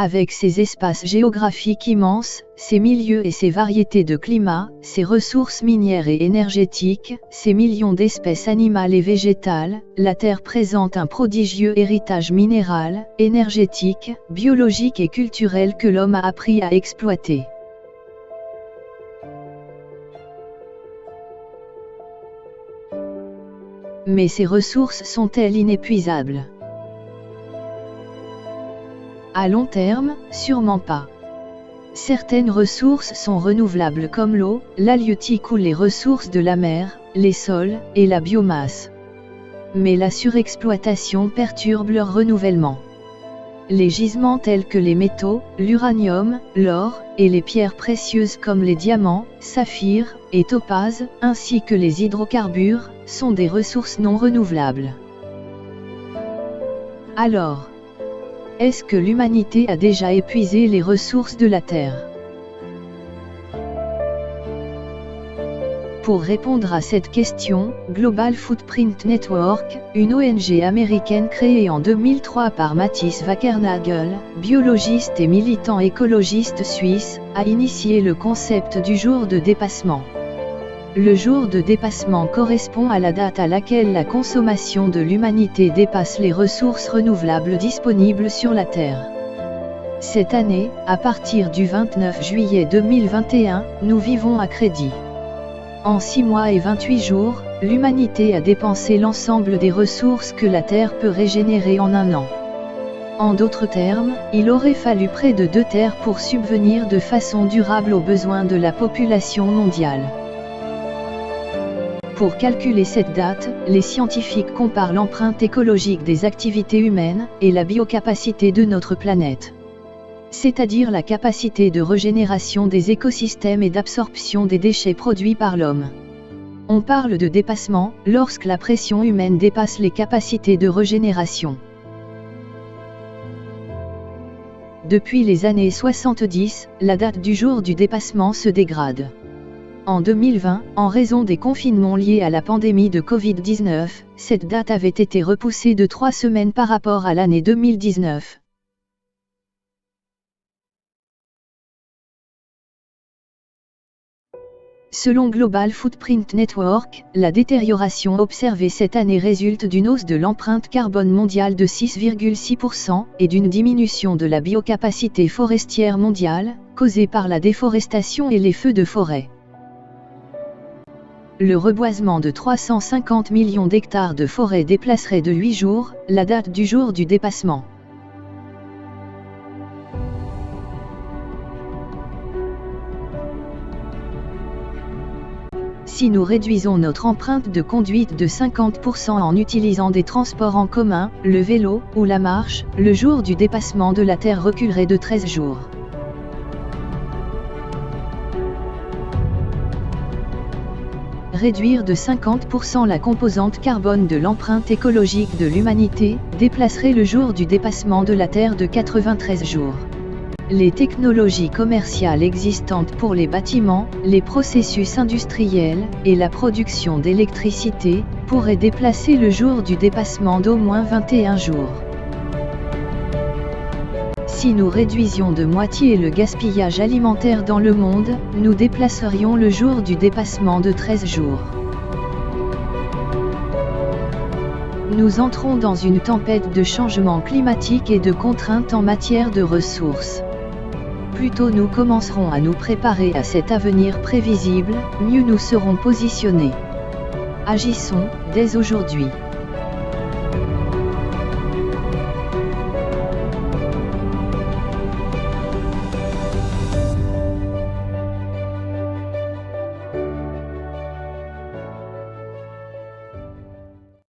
Avec ses espaces géographiques immenses, ses milieux et ses variétés de climat, ses ressources minières et énergétiques, ses millions d'espèces animales et végétales, la Terre présente un prodigieux héritage minéral, énergétique, biologique et culturel que l'homme a appris à exploiter. Mais ces ressources sont-elles inépuisables ? À long terme, sûrement pas. Certaines ressources sont renouvelables comme l'eau, l'halieutique ou les ressources de la mer, les sols, et la biomasse. Mais la surexploitation perturbe leur renouvellement. Les gisements tels que les métaux, l'uranium, l'or, et les pierres précieuses comme les diamants, saphirs, et topazes, ainsi que les hydrocarbures, sont des ressources non renouvelables. Alors, est-ce que l'humanité a déjà épuisé les ressources de la Terre ? Pour répondre à cette question, Global Footprint Network, une ONG américaine créée en 2003 par Mathis Wackernagel, biologiste et militant écologiste suisse, a initié le concept du jour de dépassement. Le jour de dépassement correspond à la date à laquelle la consommation de l'humanité dépasse les ressources renouvelables disponibles sur la Terre. Cette année, à partir du 29 juillet 2021, nous vivons à crédit. En 6 mois et 28 jours, l'humanité a dépensé l'ensemble des ressources que la Terre peut régénérer en un an. En d'autres termes, il aurait fallu près de 2 terres pour subvenir de façon durable aux besoins de la population mondiale. Pour calculer cette date, les scientifiques comparent l'empreinte écologique des activités humaines et la biocapacité de notre planète. C'est-à-dire la capacité de régénération des écosystèmes et d'absorption des déchets produits par l'homme. On parle de dépassement lorsque la pression humaine dépasse les capacités de régénération. Depuis les années 70, la date du jour du dépassement se dégrade. En 2020, en raison des confinements liés à la pandémie de Covid-19, cette date avait été repoussée de 3 semaines par rapport à l'année 2019. Selon Global Footprint Network, la détérioration observée cette année résulte d'une hausse de l'empreinte carbone mondiale de 6,6% et d'une diminution de la biocapacité forestière mondiale, causée par la déforestation et les feux de forêt. Le reboisement de 350 millions d'hectares de forêt déplacerait de 8 jours, la date du jour du dépassement. Si nous réduisons notre empreinte de conduite de 50% en utilisant des transports en commun, le vélo, ou la marche, le jour du dépassement de la Terre reculerait de 13 jours. Réduire de 50% la composante carbone de l'empreinte écologique de l'humanité, déplacerait le jour du dépassement de la Terre de 93 jours. Les technologies commerciales existantes pour les bâtiments, les processus industriels, et la production d'électricité, pourraient déplacer le jour du dépassement d'au moins 21 jours. Si nous réduisions de moitié le gaspillage alimentaire dans le monde, nous déplacerions le jour du dépassement de 13 jours. Nous entrons dans une tempête de changement climatique et de contraintes en matière de ressources. Plus tôt nous commencerons à nous préparer à cet avenir prévisible, mieux nous serons positionnés. Agissons, dès aujourd'hui.